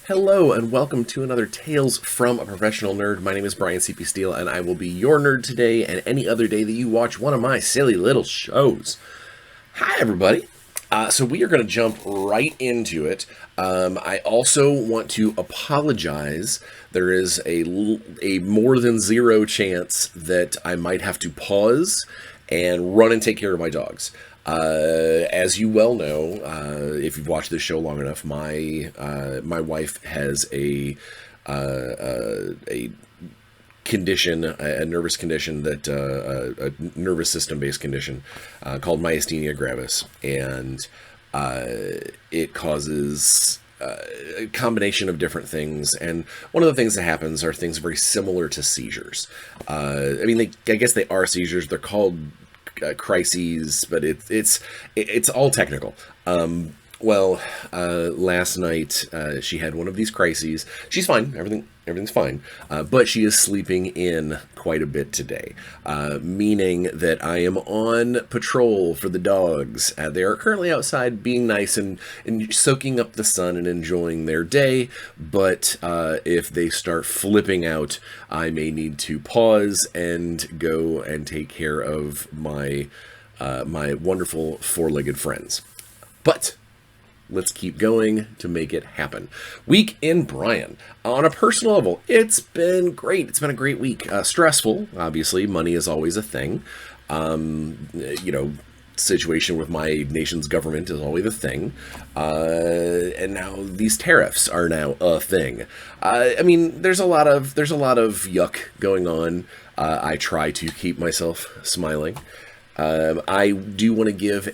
Hello and welcome to another Tales from a Professional Nerd. My name is Bryan Steele and I will be your nerd today and any other day that you watch one of my silly little shows. Hi everybody. So we are going to jump right into it. I also want to apologize. There is a more than zero chance that I might have to pause and run and take care of my dogs. As you well know, if you've watched this show long enough, my wife has a condition, a nervous condition a nervous system based condition called myasthenia gravis, and it causes a combination of different things, and one of the things that happens are things very similar to seizures. I guess they are seizures. They're called crises, but it's all technical. Last night she had one of these crises. She's fine. Everything's fine. But she is sleeping in quite a bit today, meaning that I am on patrol for the dogs. They are currently outside being nice and soaking up the sun and enjoying their day. But if they start flipping out, I may need to pause and go and take care of my wonderful four-legged friends. But let's keep going to make it happen. Week in Bryan. On a personal level, it's been great. It's been a great week. Stressful, obviously. Money is always a thing. Situation with my nation's government is always a thing. And now these tariffs are now a thing. There's a lot of yuck going on. I try to keep myself smiling. I do want to give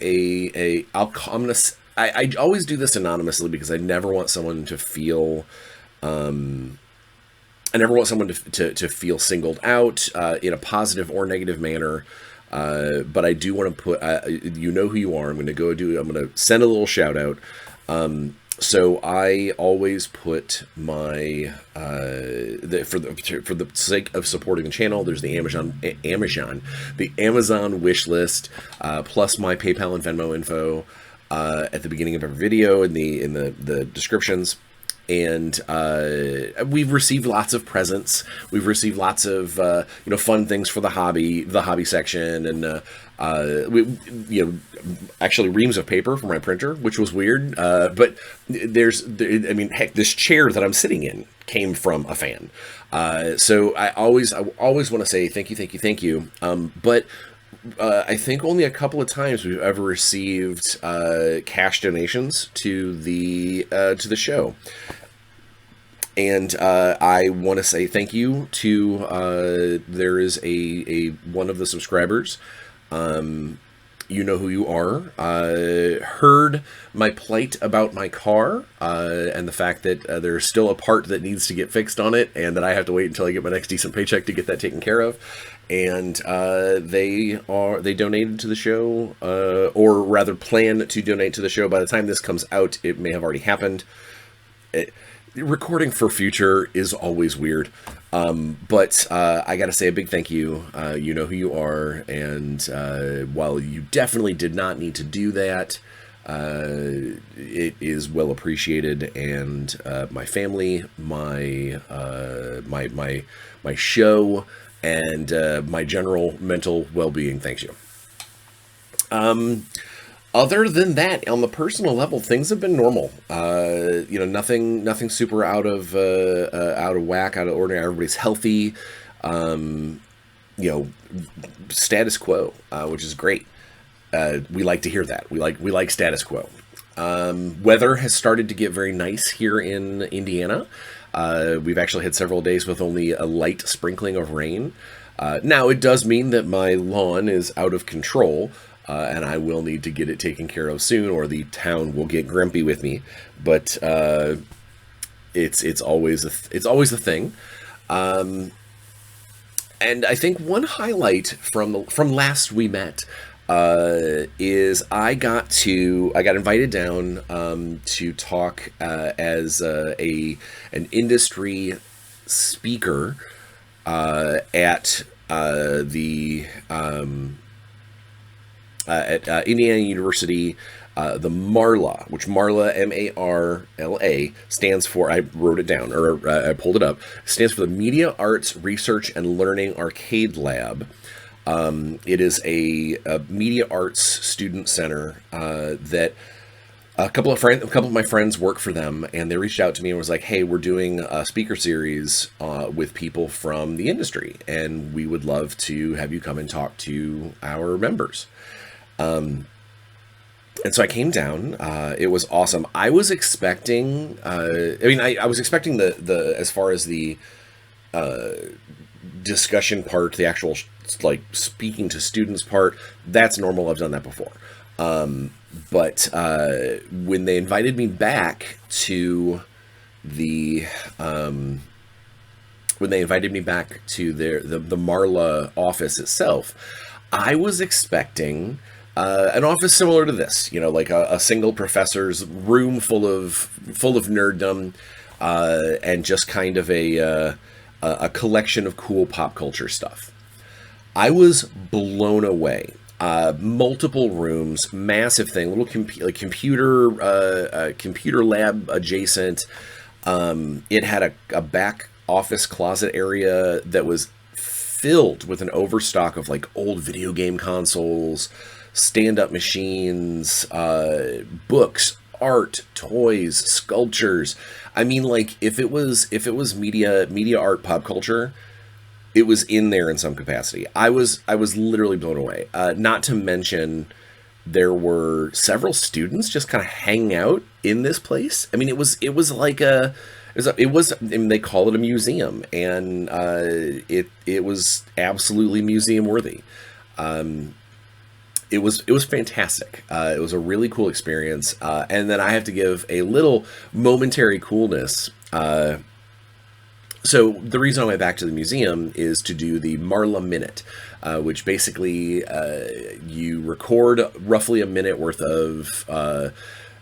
I always do this anonymously because I never want someone to feel, to feel singled out in a positive or negative manner. But I do want to put, you know who you are. I'm going to send a little shout out. So I always put my, for the sake of supporting the channel, there's the Amazon wish list, plus my PayPal and Venmo info, at the beginning of every video in the descriptions. And we've received lots of presents. We've received lots of fun things for the hobby section, and actually reams of paper for my printer, which was weird. But heck, this chair that I'm sitting in came from a fan. So I always want to say thank you. But I think only a couple of times we've ever received cash donations to the show, and I want to say thank you to there is a one of the subscribers. You know who you are. Heard my plight about my car and the fact that there's still a part that needs to get fixed on it, and that I have to wait until I get my next decent paycheck to get that taken care of. And they donated to the show, or rather plan to donate to the show. By the time this comes out, it may have already happened. Recording for future is always weird. But I gotta say a big thank you. You know who you are, and while you definitely did not need to do that, it is well appreciated, and my family, my show, and my general mental well-being thanks you. Other than that, on the personal level, things have been normal. Nothing super out of whack, out of ordinary. Everybody's healthy. Status quo, which is great. We like to hear that. We like status quo. Weather has started to get very nice here in Indiana. We've actually had several days with only a light sprinkling of rain. Now, it does mean that my lawn is out of control. And I will need to get it taken care of soon, or the town will get grumpy with me. But it's always a thing. And I think one highlight from last we met is I got invited down to talk as an industry speaker at Indiana University The MARLA, which MARLA, MARLA, stands for, I wrote it down, or I pulled it up, stands for the Media Arts Research and Learning Arcade Lab. It is a media arts student center that a couple of my friends work for them, and they reached out to me and was like, "Hey, we're doing a speaker series with people from the industry, and we would love to have you come and talk to our members." And so I came down. It was awesome. I was expecting. I was expecting the as far as the discussion part, the actual like speaking to students part. That's normal. I've done that before. But when they invited me back to the the MARLA office itself, I was expecting an office similar to this, like a single professor's room full of nerddom, and just kind of a collection of cool pop culture stuff. I was blown away. Multiple rooms, massive thing, little computer lab adjacent. It had a back office closet area that was filled with an overstock of like old video game consoles, stand-up machines, books, art, toys, sculptures. I mean, like if it was media art, pop culture, it was in there in some capacity. I was literally blown away. Not to mention, there were several students just kind of hanging out in this place. I mean, it was like I mean, they call it a museum, and it was absolutely museum worthy. It was fantastic. It was a really cool experience. And then I have to give a little momentary coolness. So the reason I went back to the museum is to do the MARLA Minute, which basically you record roughly a minute worth of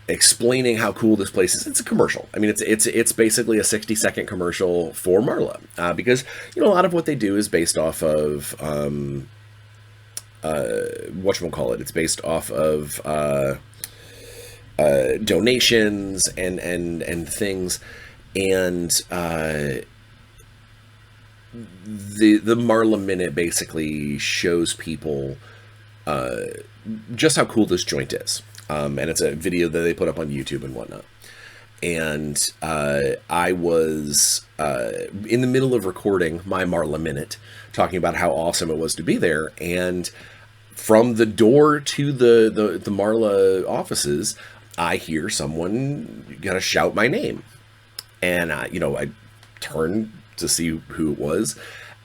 explaining how cool this place is. It's a commercial. I mean, it's basically a 60-second commercial for MARLA, because a lot of what they do is based off of whatchamacallit. It's based off of donations and things, and the MARLA Minute basically shows people just how cool this joint is. And it's a video that they put up on YouTube and whatnot. And I was in the middle of recording my MARLA Minute, talking about how awesome it was to be there. And from the door to the MARLA offices, I hear someone gotta shout my name. And I turned to see who it was,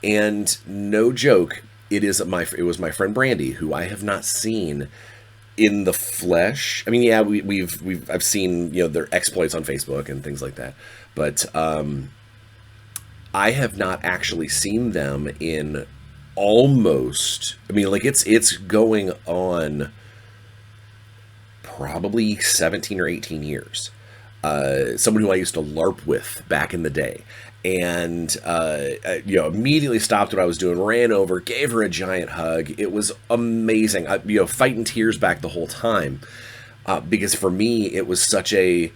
and no joke, it was my friend Brandy, who I have not seen in the flesh. I mean, yeah, I've seen their exploits on Facebook and things like that, but I have not actually seen them in almost. I mean, like it's going on probably 17 or 18 years. Someone who I used to LARP with back in the day. And immediately stopped what I was doing, ran over, gave her a giant hug. It was amazing. Fighting tears back the whole time, because for me it was such a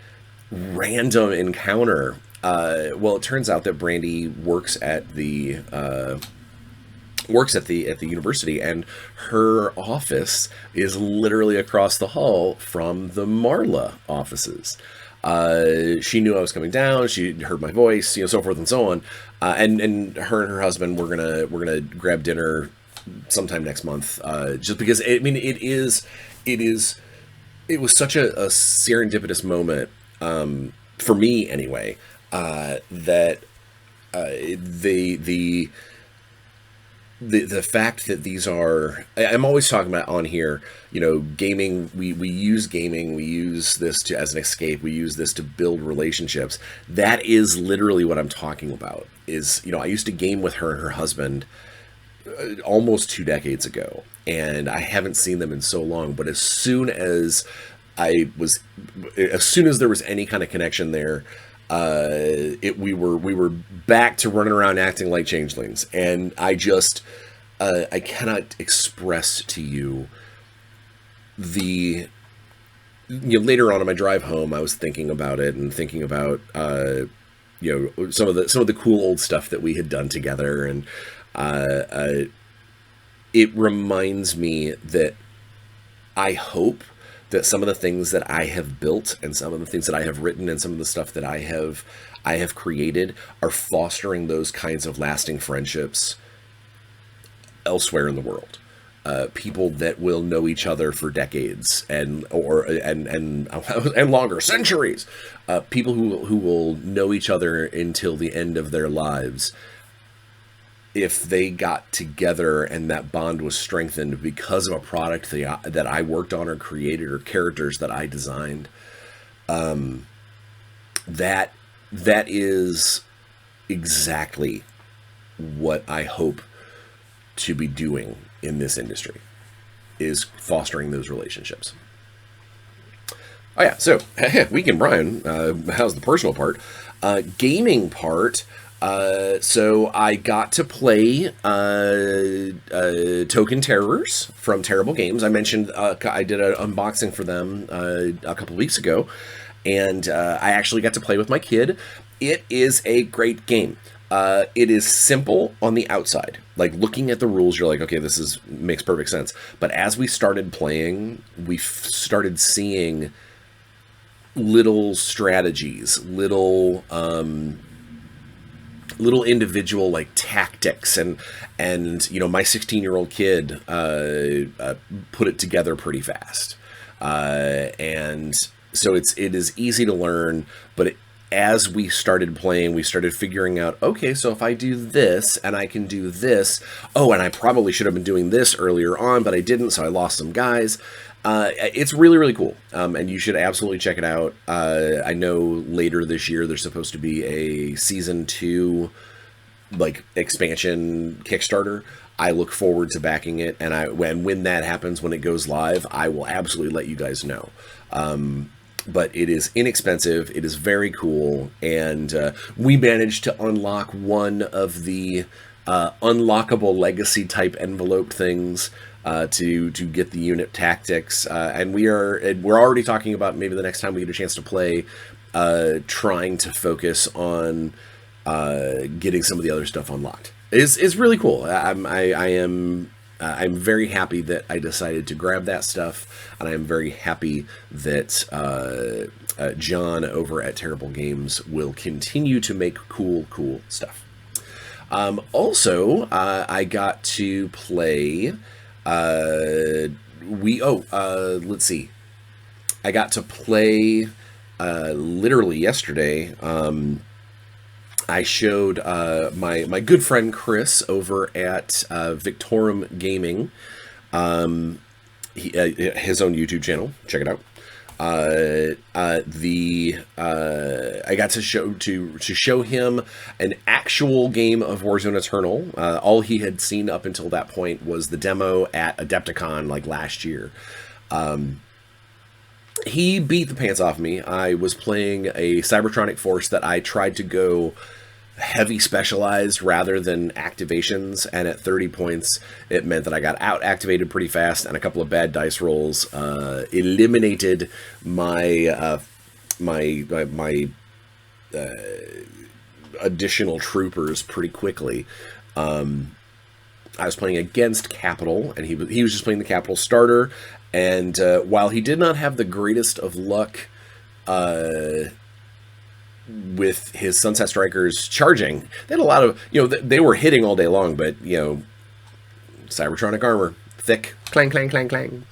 random encounter. Well, it turns out that Brandy works at the university, and her office is literally across the hall from the MARLA offices. She knew I was coming down. She heard my voice, so forth and so on. And her and her husband, we're gonna grab dinner sometime next month. Just because it was such a serendipitous moment, for me anyway, that the fact that these are, I'm always talking about on here, gaming, we use gaming, we use this as an escape, we use this to build relationships. That is literally what I'm talking about, is, I used to game with her and her husband almost 2 decades ago, and I haven't seen them in so long, but as soon as there was any kind of connection there, we were back to running around acting like changelings, and I cannot express to you the later on in my drive home, I was thinking about it and thinking about some of the cool old stuff that we had done together, and it reminds me that I hope that some of the things that I have built and some of the things that I have written and some of the stuff that I have created are fostering those kinds of lasting friendships elsewhere in the world. People that will know each other for decades and longer, centuries. People who will know each other until the end of their lives, if they got together and that bond was strengthened because of a product that I worked on or created or characters that I designed. That is exactly what I hope to be doing in this industry, is fostering those relationships. Oh yeah, so Weekend Bryan, how's the personal part? Gaming part. So I got to play Token Terrors from Terrible Games. I mentioned I did an unboxing for them a couple weeks ago, and I actually got to play with my kid. It is a great game. It is simple on the outside. Like, looking at the rules, you're like, okay, makes perfect sense. But as we started playing, we started seeing little strategies, little individual like tactics, and my 16-year-old kid put it together pretty fast, and so it is easy to learn. But as we started playing, we started figuring out, okay, so if I do this and I can do this, and I probably should have been doing this earlier on, but I didn't, so I lost some guys. It's really, really cool, and you should absolutely check it out. I know later this year there's supposed to be a Season 2 expansion Kickstarter. I look forward to backing it, and when that happens, when it goes live, I will absolutely let you guys know. But it is inexpensive, it is very cool, and we managed to unlock one of the unlockable legacy type envelope things to get the unit tactics, and we're already talking about maybe the next time we get a chance to play, trying to focus on getting some of the other stuff unlocked. It's really cool. I'm very happy that I decided to grab that stuff, and I'm very happy that John over at Terrible Games will continue to make cool stuff. Also, I got to play. Let's see. I got to play literally yesterday. I showed my good friend Chris over at Victorum Gaming, his own YouTube channel. Check it out. I got to show him an actual game of Warzone Eternal. All he had seen up until that point was the demo at Adepticon last year. He beat the pants off me. I was playing a Cybertronic force that I tried to go heavy specialized rather than activations, and at 30 points it meant that I got out activated pretty fast, and a couple of bad dice rolls eliminated my additional troopers pretty quickly. I was playing against Capital, and he was just playing the Capital starter, and while he did not have the greatest of luck with his Sunset Strikers charging, they had a lot of, they were hitting all day long, but, Cybertronic armor, thick, clang, clang, clang, clang.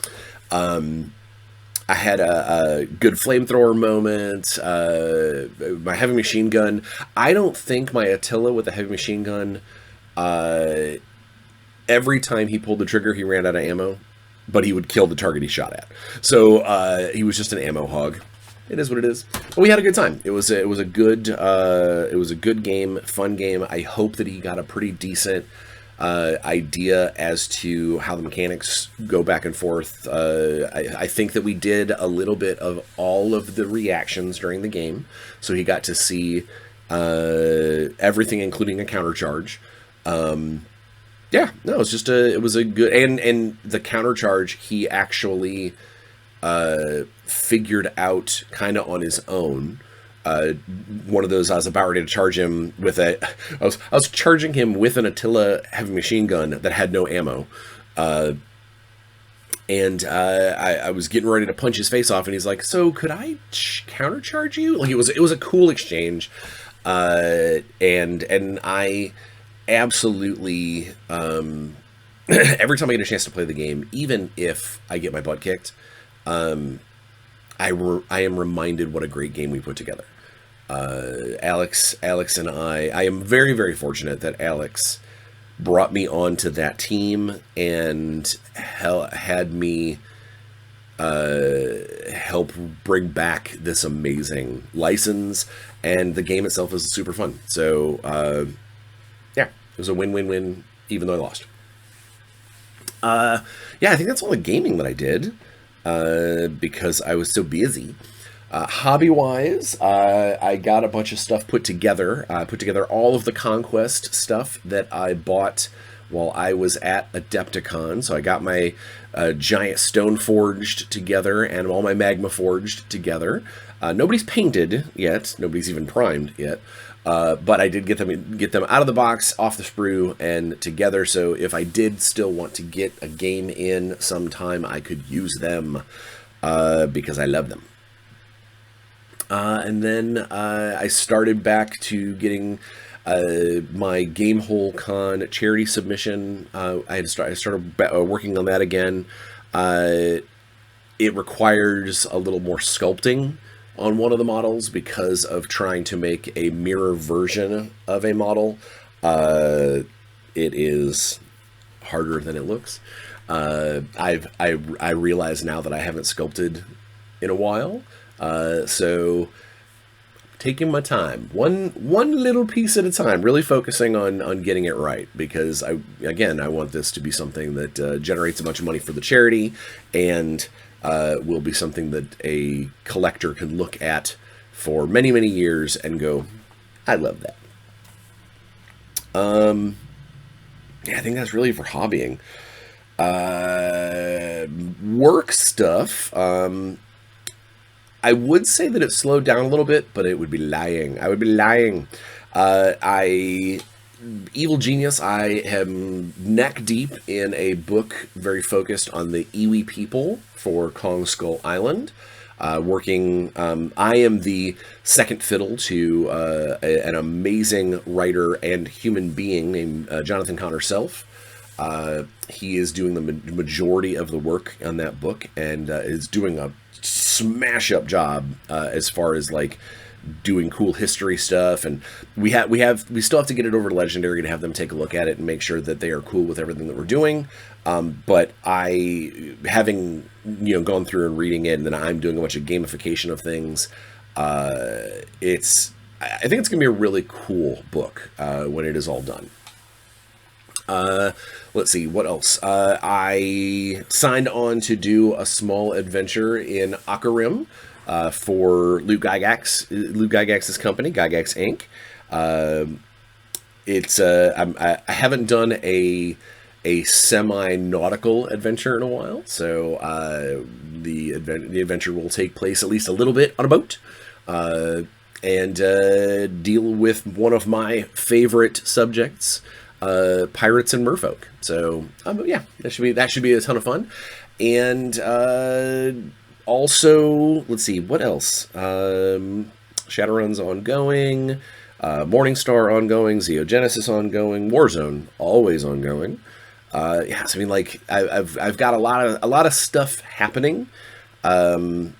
I had a good flamethrower moment, my heavy machine gun. I don't think my Attila with the heavy machine gun, every time he pulled the trigger, he ran out of ammo, but he would kill the target he shot at. So he was just an ammo hog. It is what it is. But we had a good time. It was a good game, fun game. I hope that he got a pretty decent idea as to how the mechanics go back and forth. I think that we did a little bit of all of the reactions during the game, so he got to see everything, including a counter charge. It was a good, and the counter charge, he actually figured out kind of on his own. One of those I was about ready to charge him with I was charging him with an Attila heavy machine gun that had no ammo. And I was getting ready to punch his face off, and he's like, "So could I countercharge you?" Like it was a cool exchange, and I absolutely every time I get a chance to play the game, even if I get my butt kicked, I am reminded what a great game we put together. Alex and I am very, very fortunate that Alex brought me onto that team and had me help bring back this amazing license, and the game itself is super fun. So yeah, it was a win-win-win, even though I lost. Yeah, I think that's all the gaming that I did because I was so busy. Hobby-wise, I got a bunch of stuff put together. I put together all of the Conquest stuff that I bought while I was at Adepticon. So I got my giant stone forged together and all my magma forged together. Nobody's painted yet. Nobody's even primed yet. But I did get them out of the box, off the sprue, and together. So if I did still want to get a game in sometime, I could use them because I love them. And then I started back to getting my Gamehole Con charity submission. I started working on that again. It requires a little more sculpting on one of the models because of trying to make a mirror version of a model. It is harder than it looks. I realize now that I haven't sculpted in a while. So taking my time, one little piece at a time, really focusing on getting it right, because I want this to be something that generates a bunch of money for the charity and will be something that a collector can look at for many, many years and go, I love that. Yeah, I think that's really for hobbying. Work stuff. I would say that it slowed down a little bit, but it would be lying. I would be lying. Evil Genius, I am neck deep in a book very focused on the Iwi people for Kong Skull Island. I am the second fiddle to an amazing writer and human being named Jonathan Connor Self. He is doing the majority of the work on that book and is doing a smash up job as far as like doing cool history stuff, and we still have to get it over to Legendary to have them take a look at it and make sure that they are cool with everything that we're doing. But having gone through and reading it, and then I'm doing a bunch of gamification of things. I think it's gonna be a really cool book when it is all done. Let's see, what else? I signed on to do a small adventure in Akarim for Lou Gygax's company, Gygax Inc. I haven't done a semi-nautical adventure in a while, so the adventure will take place at least a little bit on a boat, and deal with one of my favorite subjects, pirates and merfolk. So yeah, that should be a ton of fun. And also, let's see, what else? Shadowrun's ongoing, Morningstar ongoing, Xeogenesis ongoing, Warzone always ongoing. Yeah, so I mean, like I've got a lot of stuff happening. But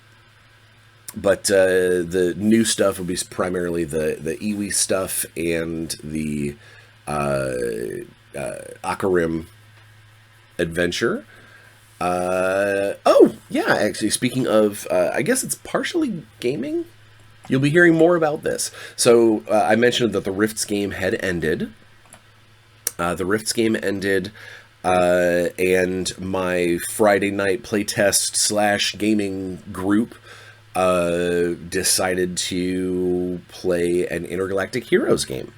the new stuff will be primarily the Iwi stuff and the Akarim adventure. Oh yeah, actually, speaking of, I guess it's partially gaming. You'll be hearing more about this. So I mentioned that the Rifts game had ended. The Rifts game ended, and my Friday night playtest / gaming group decided to play an Intergalactic Heroes game.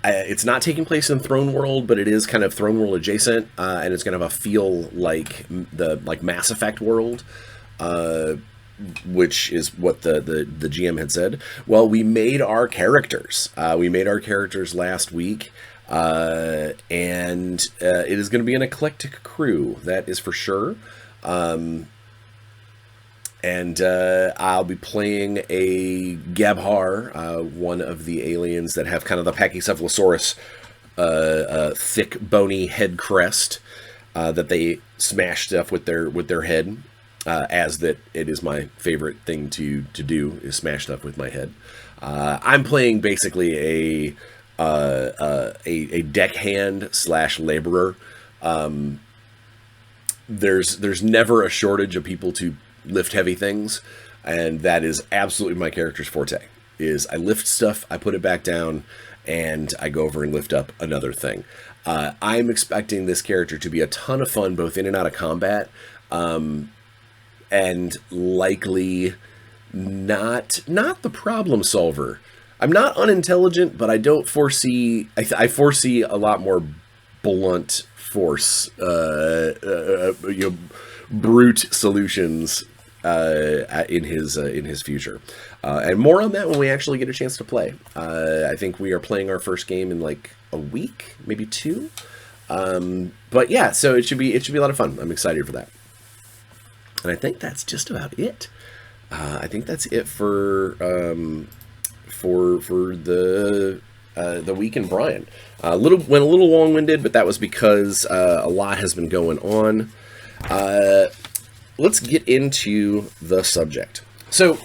It's not taking place in Throne World, but it is kind of Throne World adjacent, and it's going to have a feel like the Mass Effect world, which is what the GM had said. Well, we made our characters. We made our characters last week, and it is going to be an eclectic crew. That is for sure. And I'll be playing a Gabhar, one of the aliens that have kind of the Pachycephalosaurus thick, bony head crest that they smash stuff with their head. As that it is my favorite thing to do is smash stuff with my head. I'm playing basically a deckhand / laborer. There's never a shortage of people to lift heavy things, and that is absolutely my character's forte. Is I lift stuff, I put it back down, and I go over and lift up another thing. I'm expecting this character to be a ton of fun, both in and out of combat, and likely not the problem solver. I'm not unintelligent, but I don't foresee. I foresee a lot more blunt force, brute solutions in his future, and more on that when we actually get a chance to play. I think we are playing our first game in like a week, maybe 2. But yeah, so it should be a lot of fun. I'm excited for that, and I think that's just about it. I think that's it for the week in Bryan. Went a little long-winded, but that was because a lot has been going on. Let's get into the subject. So,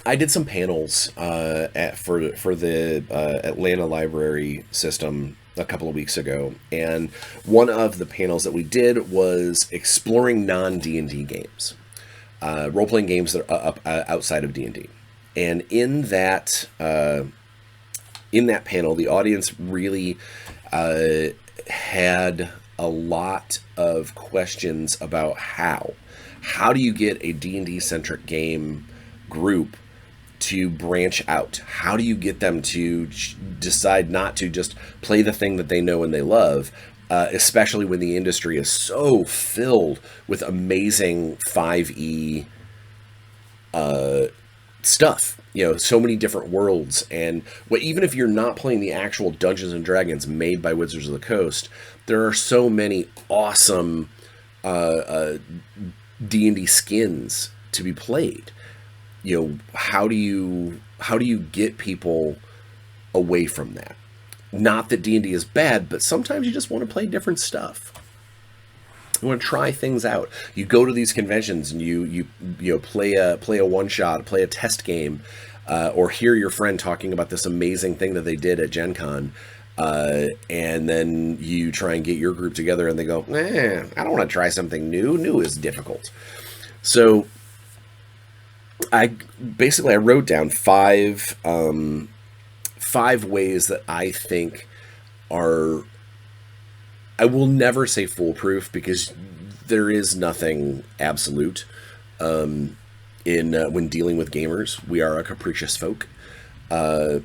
I did some panels for the Atlanta Library System a couple of weeks ago, and one of the panels that we did was exploring non-D&D games, role-playing games that are up outside of D&D. And in that panel, the audience really had a lot of questions about how do you get a D&D centric game group to branch out? How do you get them to decide not to just play the thing that they know and they love, especially when the industry is so filled with amazing 5e stuff, so many different worlds. And even if you're not playing the actual Dungeons and Dragons made by Wizards of the Coast, there are so many awesome D&D skins to be played. How do you get people away from that? Not that D&D is bad, but sometimes you just want to play different stuff. You want to try things out. You go to these conventions and you play a one shot, play a test game, or hear your friend talking about this amazing thing that they did at Gen Con, and then you try and get your group together and they go, I don't want to try something new. New is difficult. So I wrote down five ways that I think are, I will never say foolproof, because there is nothing absolute when dealing with gamers. We are a capricious folk. It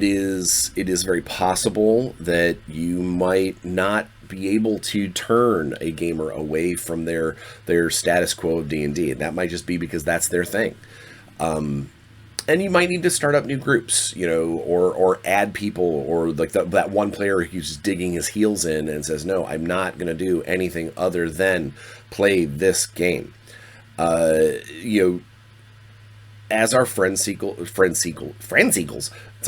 is very possible that you might not be able to turn a gamer away from their status quo of D&D. And that might just be because that's their thing. And you might need to start up new groups, or add people, or like that one player who's just digging his heels in and says, no, I'm not going to do anything other than play this game. As our friendseagles, it's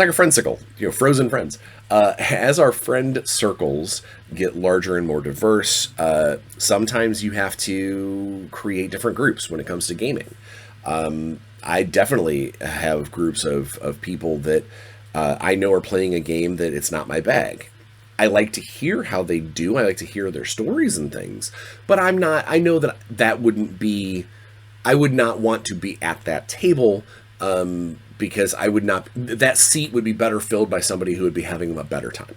like a friendsicle, frozen friends. As our friend circles get larger and more diverse, sometimes you have to create different groups when it comes to gaming. I definitely have groups of people that I know are playing a game that it's not my bag. I like to hear how they do. I like to hear their stories and things, but I know that wouldn't be, I would not want to be at that table, because that seat would be better filled by somebody who would be having a better time.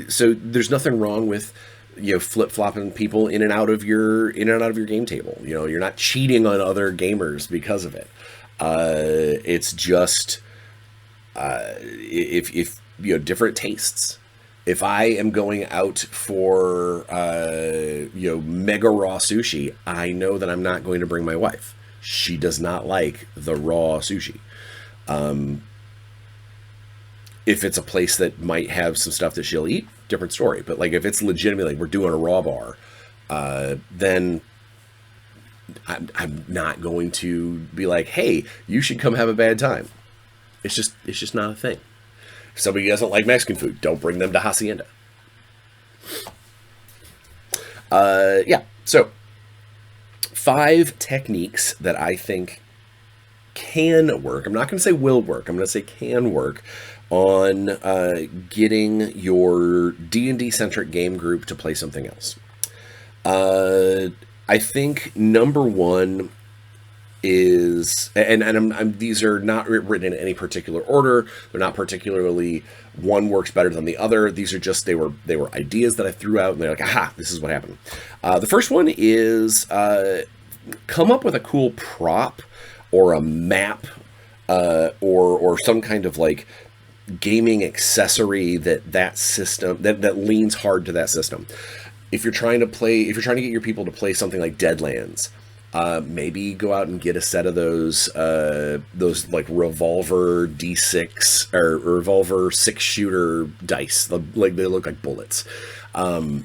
So there's nothing wrong with, flip-flopping people in and out of your game table. You're not cheating on other gamers because of it. It's just if you know, different tastes. If I am going out for mega raw sushi, I know that I'm not going to bring my wife. She does not like the raw sushi. If it's a place that might have some stuff that she'll eat, different story. But like if it's legitimately like we're doing a raw bar, then I'm not going to be like, hey, you should come have a bad time. It's just not a thing. If somebody doesn't like Mexican food, don't bring them to Hacienda. Yeah. So 5 techniques that I think can work. I'm not going to say will work. I'm going to say can work on getting your D&D centric game group to play something else. I think number 1 is, and these are not written in any particular order. They're not particularly one works better than the other. These are just they were ideas that I threw out, and they're like, aha, this is what happened. The first one is come up with a cool prop or a map or some kind of like gaming accessory that system that leans hard to that system. If you're trying to get your people to play something like Deadlands, maybe go out and get a set of those like revolver D6 or revolver 6-shooter dice. Like they look like bullets, or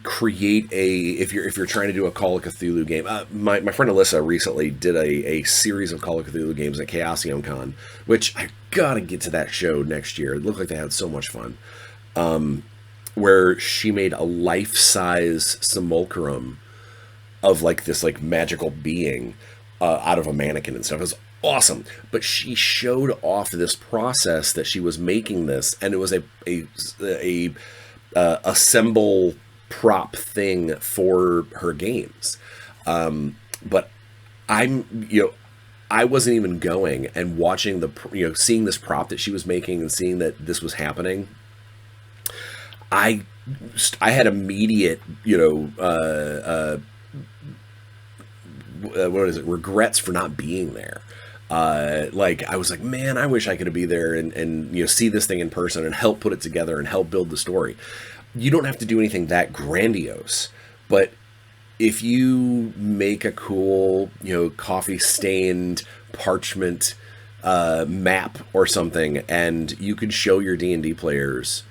create if you're trying to do a Call of Cthulhu game. My friend Alyssa recently did a series of Call of Cthulhu games at Chaosium Con, which I gotta get to that show next year. It looked like they had so much fun. Where she made a life-size simulacrum of like this like magical being out of a mannequin and stuff. It was awesome. But she showed off this process that she was making this, and it was a assemble prop thing for her games. But I wasn't even going, and watching seeing this prop that she was making and seeing that this was happening. I had immediate, regrets for not being there. Like I was like, man, I wish I could be there and see this thing in person and help put it together and help build the story. You don't have to do anything that grandiose, but if you make a cool, coffee stained parchment map or something, and you could show your D&D players,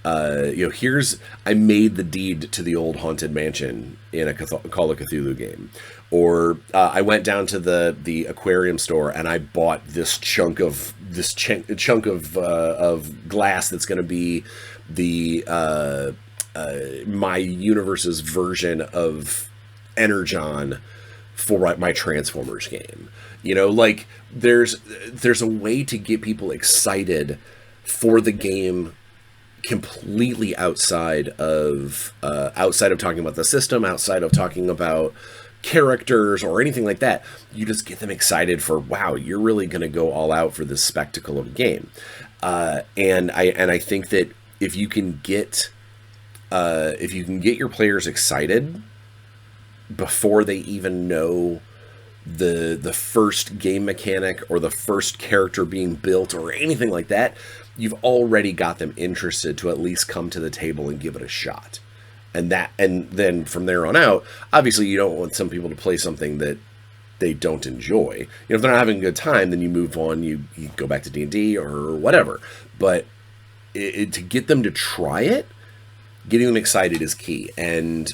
I made the deed to the old haunted mansion in a Call of Cthulhu game, or I went down to the aquarium store and I bought this chunk of glass that's going to be the my universe's version of Energon for my Transformers game. Like there's a way to get people excited for the game completely outside of talking about the system, outside of talking about characters or anything like that. You just get them excited for, wow, you're really going to go all out for this spectacle of a game. And I think that if you can get your players excited before they even know the first game mechanic or the first character being built or anything like that, you've already got them interested to at least come to the table and give it a shot. And then from there on out, obviously you don't want some people to play something that they don't enjoy. If they're not having a good time, then you move on, you go back to D&D or whatever. But to get them to try it, getting them excited is key. And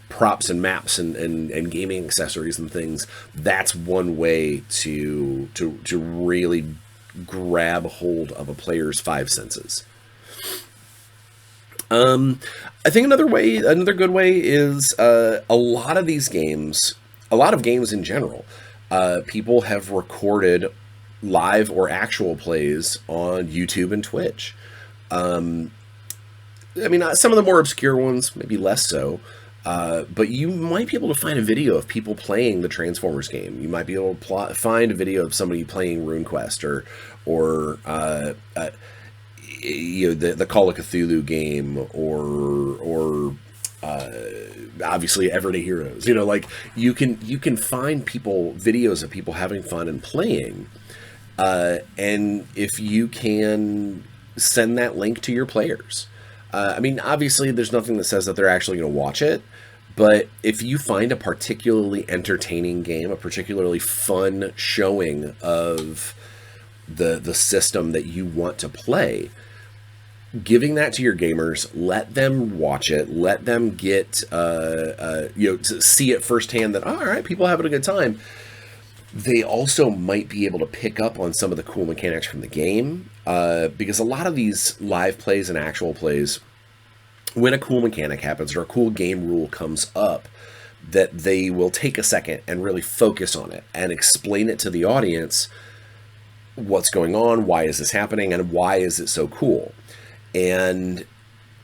props and maps and gaming accessories and things, that's one way to really grab hold of a player's 5 senses. I think another good way is a lot of games in general, people have recorded live or actual plays on YouTube and Twitch. Some of the more obscure ones, maybe less so. But you might be able to find a video of people playing the Transformers game. You might be able to find a video of somebody playing RuneQuest or the Call of Cthulhu game or obviously everyday heroes. Like you can find videos of people having fun and playing, and if you can send that link to your players. I mean, obviously, there's nothing that says that they're actually going to watch it, but if you find a particularly entertaining game, a particularly fun showing of the system that you want to play, giving that to your gamers, let them watch it, let them get to see it firsthand that, oh, all right, people are having a good time. They also might be able to pick up on some of the cool mechanics from the game, because a lot of these live plays and actual plays, when a cool mechanic happens or a cool game rule comes up, that they will take a second and really focus on it and explain it to the audience, what's going on, why is this happening, and why is it so cool. And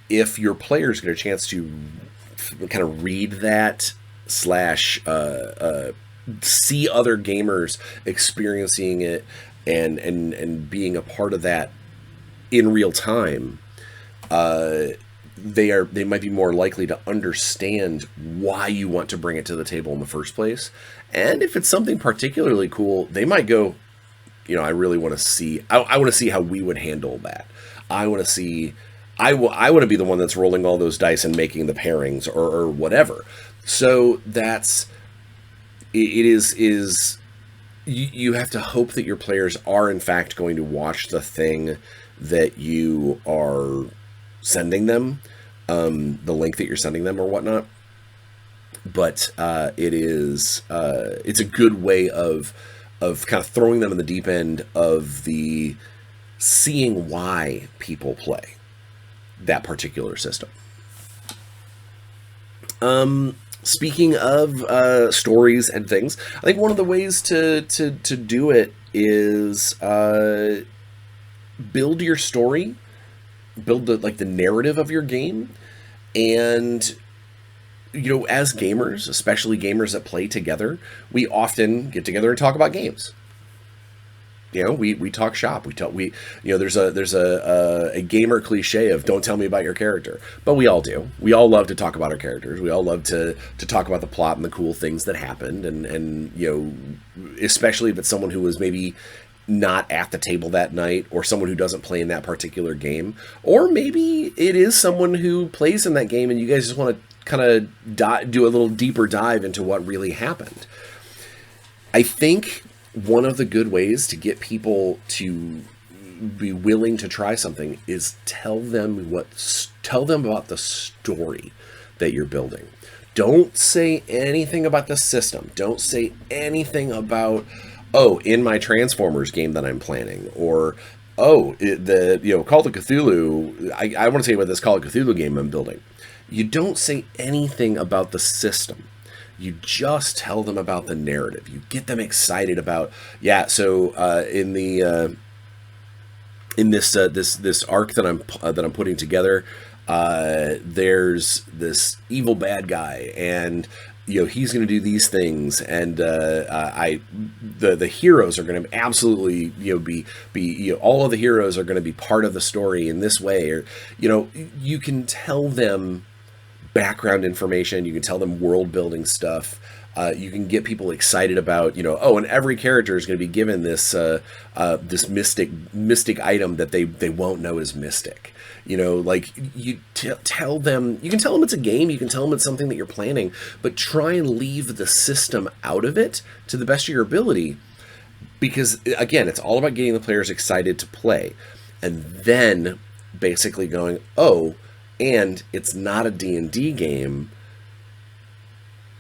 if your players get a chance to kind of read that / see other gamers experiencing it and being a part of that in real time, they might be more likely to understand why you want to bring it to the table in the first place. And if it's something particularly cool, they might go, I really want to see. I want to see how we would handle that. I want to see. I want to be the one that's rolling all those dice and making the pairings or whatever. So that's. It is you have to hope that your players are in fact going to watch the thing that you are sending them, the link that you're sending them or whatnot. But it's a good way of kind of throwing them in the deep end of the seeing why people play that particular system. Speaking of stories and things, I think one of the ways to do it is build your story, build the narrative of your game, and as gamers, especially gamers that play together, we often get together and talk about games. We talk shop. There's a gamer cliche of don't tell me about your character, but we all do. We all love to talk about our characters. We all love to talk about the plot and the cool things that happened, and especially if it's someone who was maybe not at the table that night, or someone who doesn't play in that particular game, or maybe it is someone who plays in that game and you guys just want to kind of do a little deeper dive into what really happened. I think one of the good ways to get people to be willing to try something is tell them about the story that you're building. Don't say anything about the system. Don't say anything about, in my Transformers game that I'm planning, or Call of Cthulhu. I want to say about this Call of Cthulhu game I'm building. You don't say anything about the system. You just tell them about the narrative. You get them excited about, So in this arc that I'm putting together, there's this evil bad guy, and he's going to do these things, and the heroes are going to absolutely be all of the heroes are going to be part of the story in this way, or you can tell them background information, you can tell them world building stuff, you can get people excited about and every character is going to be given this this mystic item that they won't know is mystic. Tell them, you can tell them it's a game, you can tell them it's something that you're planning, but try and leave the system out of it to the best of your ability, because again, it's all about getting the players excited to play, and then basically going, and it's not a D&D game,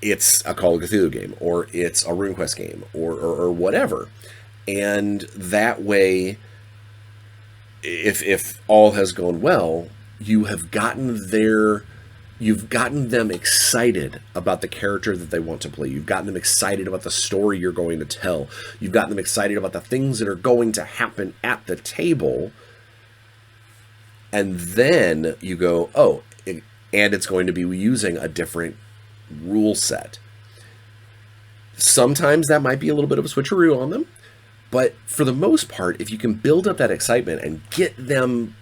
it's a Call of Cthulhu game, or it's a RuneQuest game, or whatever. And that way, if all has gone well, you've gotten them excited about the character that they want to play. You've gotten them excited about the story you're going to tell. You've gotten them excited about the things that are going to happen at the table. And then you go, and it's going to be using a different rule set. Sometimes that might be a little bit of a switcheroo on them, but for the most part, if you can build up that excitement and get them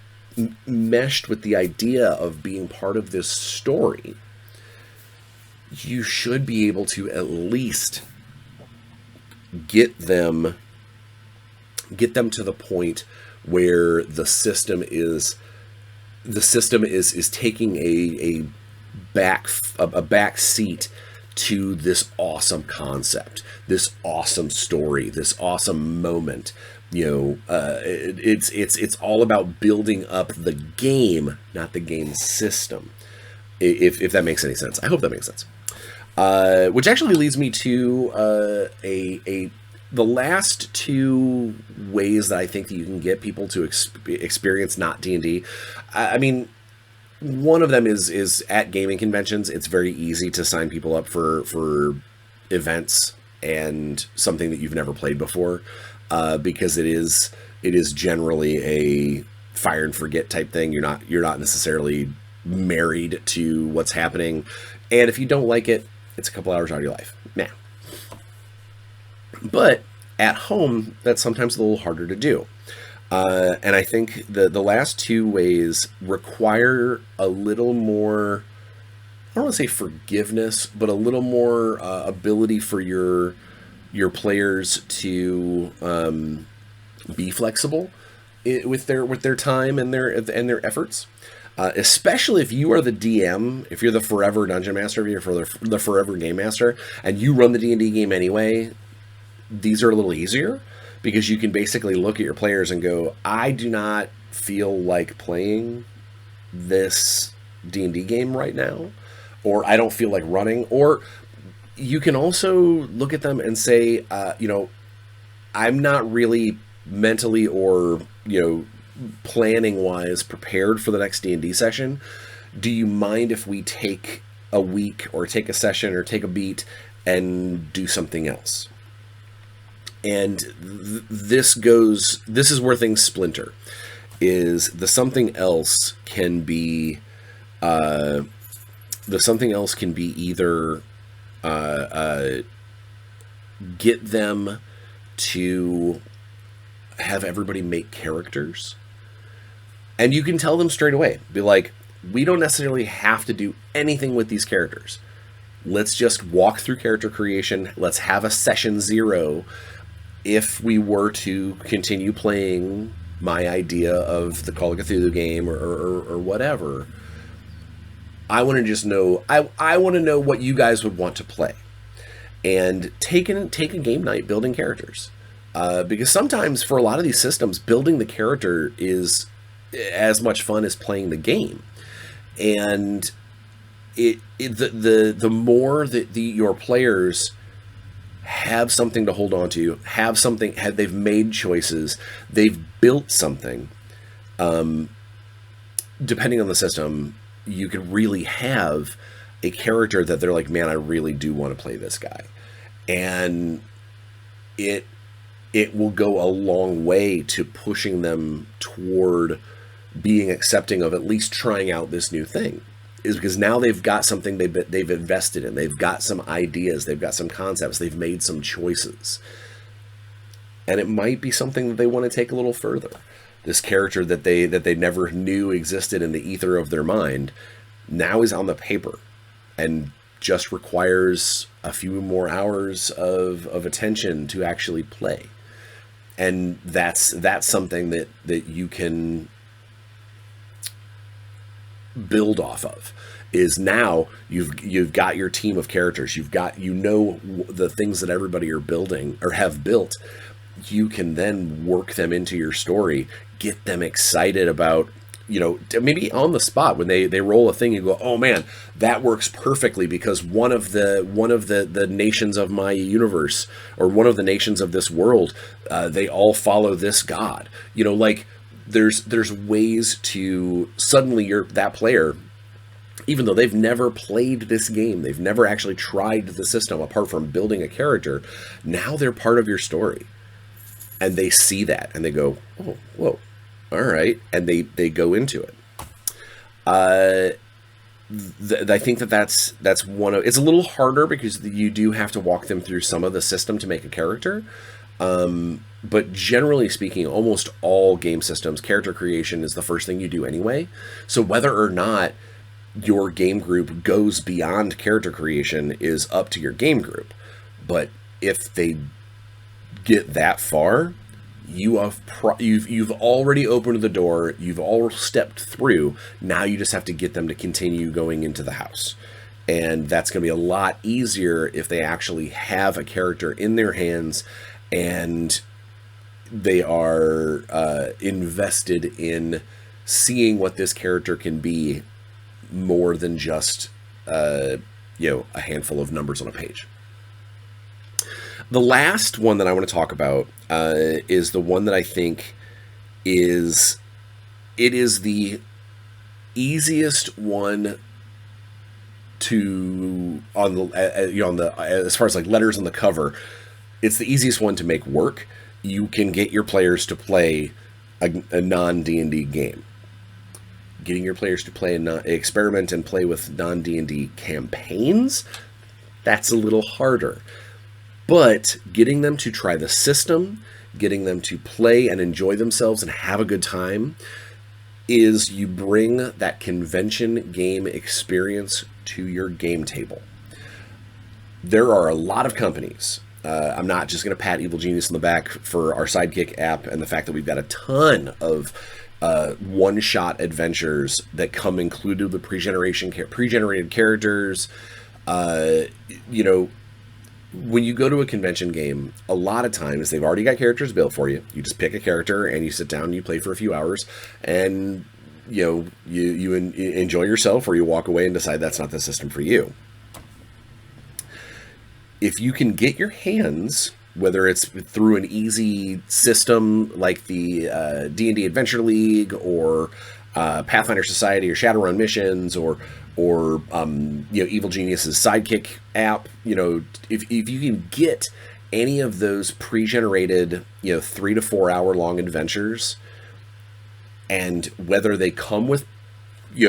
meshed with the idea of being part of this story, you should be able to at least get them to the point where the system is taking a back seat to this awesome concept, this awesome story, this awesome moment. It's all about building up the game, not the game system. If that makes any sense, I hope that makes sense. Which actually leads me to the last two ways that I think that you can get people to experience not D&D. I mean, one of them is at gaming conventions. It's very easy to sign people up for events and something that you've never played before, because it is generally a fire and forget type thing. You're not necessarily married to what's happening, and if you don't like it, it's a couple hours out of your life. Nah. But at home, that's sometimes a little harder to do. And I think the last two ways require a little more, I don't want to say forgiveness, but a little more ability for your players to be flexible with their time and their efforts. Especially if you are the DM, if you're the forever dungeon master, if you're the forever game master, and you run the D&D game anyway, these are a little easier, because you can basically look at your players and go, I do not feel like playing this D&D game right now, or I don't feel like running. Or you can also look at them and say, I'm not really mentally or, planning wise prepared for the next D&D session. Do you mind if we take a week or take a session or take a beat and do something else? And this is where things splinter. Is the something else can be either get them to have everybody make characters. And you can tell them straight away, be like, we don't necessarily have to do anything with these characters. Let's just walk through character creation. Let's have a session 0 if we were to continue playing my idea of the Call of Cthulhu game or whatever. I want to just know, I want to know what you guys would want to play. And take a game night building characters. Because sometimes for a lot of these systems, building the character is as much fun as playing the game. And the more that your players have something to hold on to, they've made choices, they've built something, depending on the system, you could really have a character that they're like, man, I really do want to play this guy. And it will go a long way to pushing them toward being accepting of at least trying out this new thing. Is because now they've got something they've invested in. They've got some ideas. They've got some concepts. They've made some choices. And it might be something that they want to take a little further. This character that they never knew existed in the ether of their mind now is on the paper and just requires a few more hours of attention to actually play. And that's something that you can build off of. Is now you've got your team of characters. You've got, the things that everybody are building or have built. You can then work them into your story, get them excited about, maybe on the spot when they roll a thing, you go, oh man, that works perfectly because one of the nations of my universe, or one of the nations of this world, they all follow this god. There's ways to suddenly that player, even though they've never played this game, they've never actually tried the system apart from building a character, now they're part of your story. And they see that and they go, oh, whoa, all right. And they go into it. I think that's one of, it's a little harder because you do have to walk them through some of the system to make a character. But generally speaking, almost all game systems, character creation is the first thing you do anyway. So whether or not your game group goes beyond character creation is up to your game group. But if they get that far, you've already opened the door, you've all stepped through. Now you just have to get them to continue going into the house. And that's going to be a lot easier if they actually have a character in their hands and they are invested in seeing what this character can be more than just a handful of numbers on a page. The last one that I want to talk about is the one that I think is the easiest one to as far as like letters on the cover. It's the easiest one to make work. You can get your players to play a non-D&D game. Getting your players to play experiment and play with non-D&D campaigns, that's a little harder. But getting them to try the system, getting them to play and enjoy themselves and have a good time, is you bring that convention game experience to your game table. There are a lot of companies. I'm not just going to pat Evil Genius in the back for our Sidekick app and the fact that we've got a ton of one-shot adventures that come included with pre-generated characters. When you go to a convention game, a lot of times they've already got characters built for you. You just pick a character and you sit down and you play for a few hours, and you enjoy yourself, or you walk away and decide that's not the system for you. If you can get your hands, whether it's through an easy system like the D&D Adventure League or Pathfinder Society or Shadowrun Missions or Evil Genius's Sidekick app, if you can get any of those pre-generated 3 to 4 hour long adventures, and whether they come with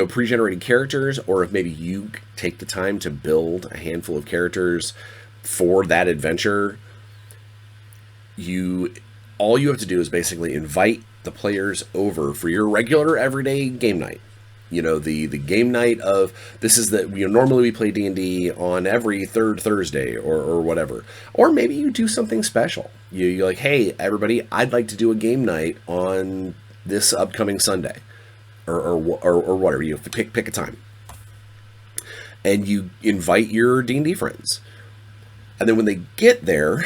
pre-generated characters, or if maybe you take the time to build a handful of characters for that adventure, all you have to do is basically invite the players over for your regular everyday game night. The game night of, this is the, normally we play D&D on every third Thursday or whatever. Or maybe you do something special. You're like, hey, everybody, I'd like to do a game night on this upcoming Sunday. Or whatever. You have to pick a time. And you invite your D&D friends. And then when they get there,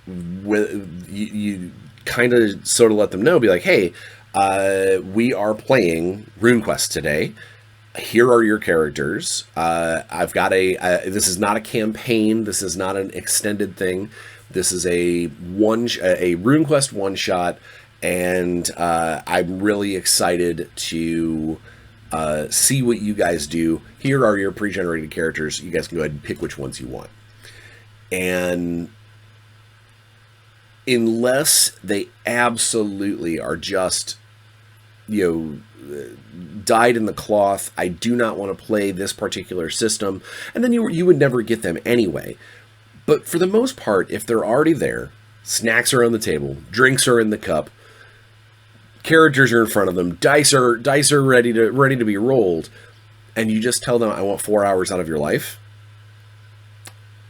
you kind of sort of let them know, be like, hey, we are playing RuneQuest today. Here are your characters. I've got this is not a campaign. This is not an extended thing. This is a RuneQuest one shot, and I'm really excited to see what you guys do. Here are your pre-generated characters. You guys can go ahead and pick which ones you want. And unless they absolutely are just, dyed in the cloth, I do not want to play this particular system, and then you would never get them anyway. But for the most part, if they're already there, snacks are on the table, drinks are in the cup, characters are in front of them, dice are ready to be rolled, and you just tell them, I want 4 hours out of your life.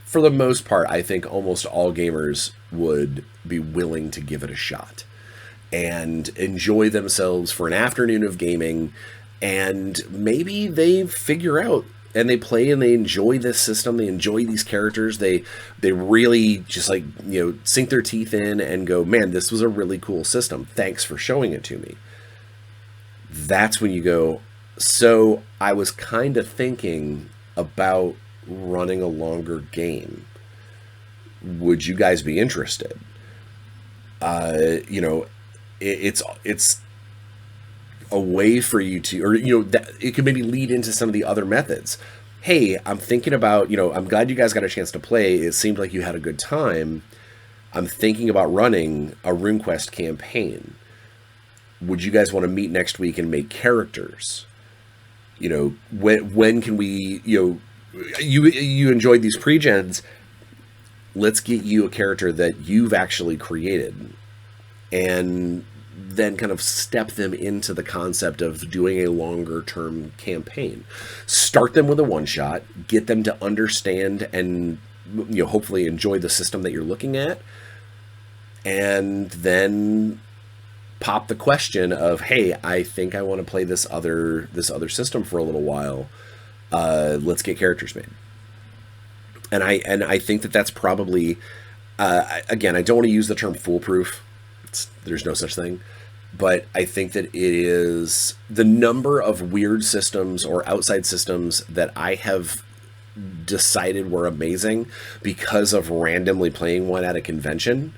For the most part, I think almost all gamers would be willing to give it a shot and enjoy themselves for an afternoon of gaming. And maybe they figure out and they play and they enjoy this system. They enjoy these characters. They really just sink their teeth in and go, man, this was a really cool system. Thanks for showing it to me. That's when you go, so I was kind of thinking about running a longer game. Would you guys be interested? It's a way for you to, or that it could maybe lead into some of the other methods. Hey, I'm thinking about, I'm glad you guys got a chance to play. It seemed like you had a good time. I'm thinking about running a RuneQuest campaign. Would you guys want to meet next week and make characters? When can we, you enjoyed these pre-gens, let's get you a character that you've actually created. And then kind of step them into the concept of doing a longer term campaign. Start them with a one shot, get them to understand and hopefully enjoy the system that you're looking at, and then pop the question of, hey, I think I want to play this other system for a little while. Let's get characters made. And I think that's probably, again, I don't want to use the term foolproof. There's no such thing. But I think that it is the number of weird systems or outside systems that I have decided were amazing because of randomly playing one at a convention.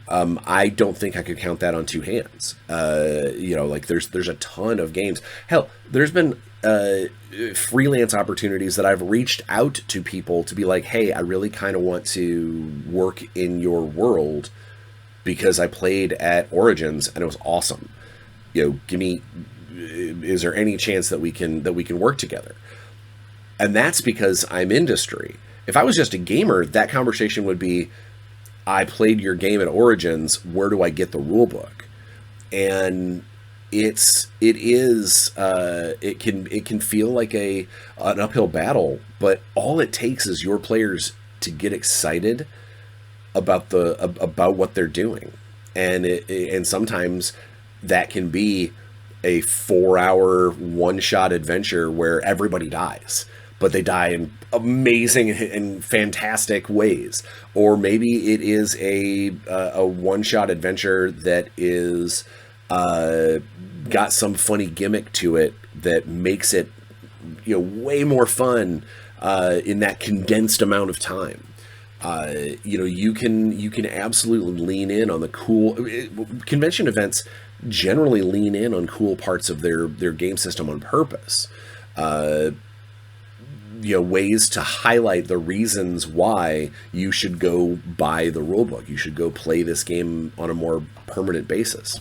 I don't think I could count that on two hands. Like there's a ton of games. Hell, there's been freelance opportunities that I've reached out to people to be like, hey, I really kind of want to work in your world because I played at Origins and it was awesome. Is there any chance that we can work together? And that's because I'm industry. If I was just a gamer, that conversation would be, I played your game at Origins, where do I get the rule book? And it can feel like an uphill battle, but all it takes is your players to get excited about what they're doing. And sometimes that can be a 4-hour one-shot adventure where everybody dies, but they die in amazing and fantastic ways. Or maybe it is a one-shot adventure that is got some funny gimmick to it that makes it way more fun in that condensed amount of time. You can absolutely lean in on the cool convention events. Generally lean in on cool parts of their game system on purpose. Ways to highlight the reasons why you should go buy the rulebook. You should go play this game on a more permanent basis.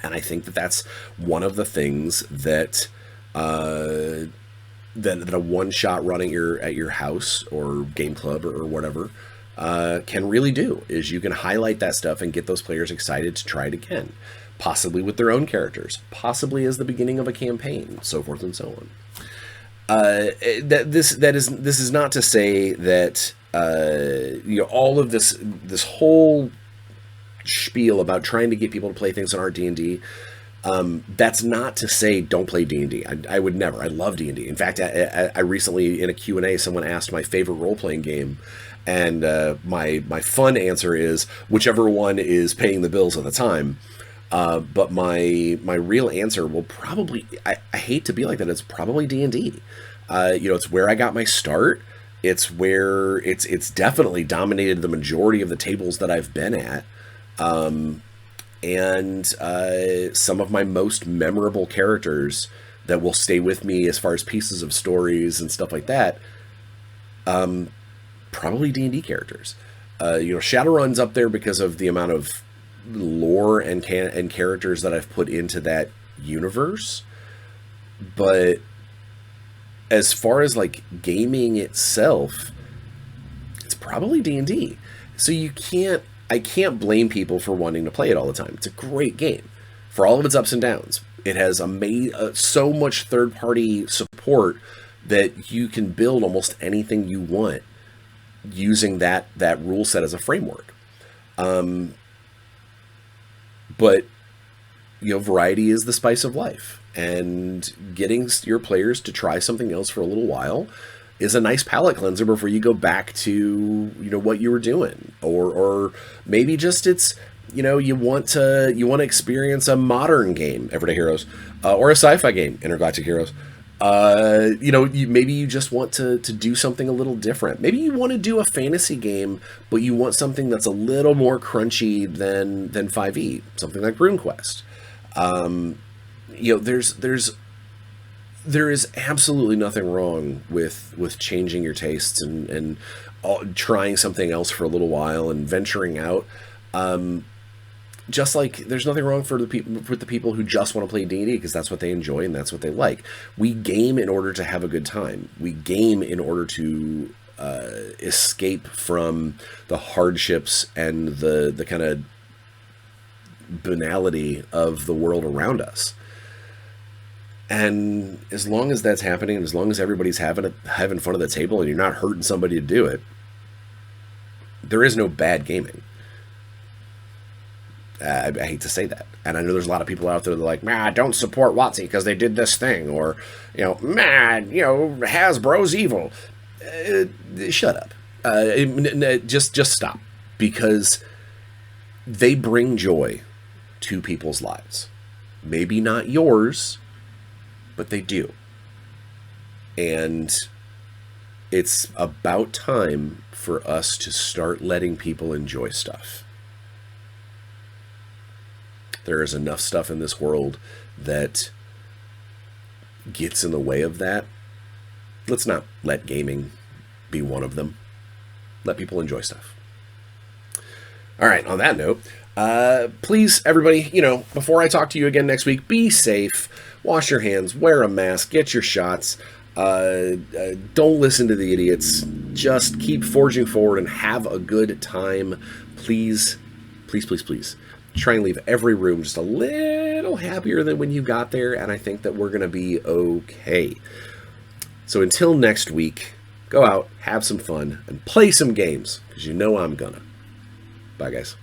And I think that's one of the things that that a one-shot run at your house or game club or whatever can really do, is you can highlight that stuff and get those players excited to try it again, possibly with their own characters, possibly as the beginning of a campaign, so forth and so on. This is not to say that all of this whole spiel about trying to get people to play things that aren't D&D. That's not to say don't play D&D. I would never. I love D&D. In fact, I recently in a Q&A, someone asked my favorite role-playing game, and my fun answer is whichever one is paying the bills at the time. But my real answer will probably, I hate to be like that, it's probably D&D. It's where I got my start. It's where it's definitely dominated the majority of the tables that I've been at. And some of my most memorable characters that will stay with me as far as pieces of stories and stuff like that, probably D&D characters. Shadowrun's up there because of the amount of lore and characters that I've put into that universe. But as far as like gaming itself, it's probably D&D. So I can't blame people for wanting to play it all the time. It's a great game for all of its ups and downs. It has so much third-party support that you can build almost anything you want using that rule set as a framework. But variety is the spice of life, and getting your players to try something else for a little while is a nice palate cleanser before you go back to what you were doing, or maybe just it's you want to experience a modern game, Everyday Heroes, or a sci-fi game, Intergalactic Heroes. Maybe you just want to do something a little different. Maybe you want to do a fantasy game, but you want something that's a little more crunchy than 5e, something like RuneQuest. There is absolutely nothing wrong with changing your tastes and trying something else for a little while and venturing out. Just like there's nothing wrong for the people who just want to play D&D because that's what they enjoy and that's what they like. We game in order to have a good time. We game in order to escape from the hardships and the kind of banality of the world around us. And as long as that's happening, and as long as everybody's having fun at the table and you're not hurting somebody to do it, there is no bad gaming. I hate to say that. And I know there's a lot of people out there that are like, man, don't support WotC because they did this thing. Or, man, Hasbro's evil. Shut up. Just stop. Because they bring joy to people's lives. Maybe not yours, but they do. And it's about time for us to start letting people enjoy stuff. There is enough stuff in this world that gets in the way of that. Let's not let gaming be one of them. Let people enjoy stuff. All right, on that note, please, everybody, before I talk to you again next week, be safe, wash your hands, wear a mask, get your shots, don't listen to the idiots, just keep forging forward and have a good time. Please, please, please, please. Try and leave every room just a little happier than when you got there, and I think that we're going to be okay. So until next week, go out, have some fun, and play some games, because I'm gonna. Bye, guys.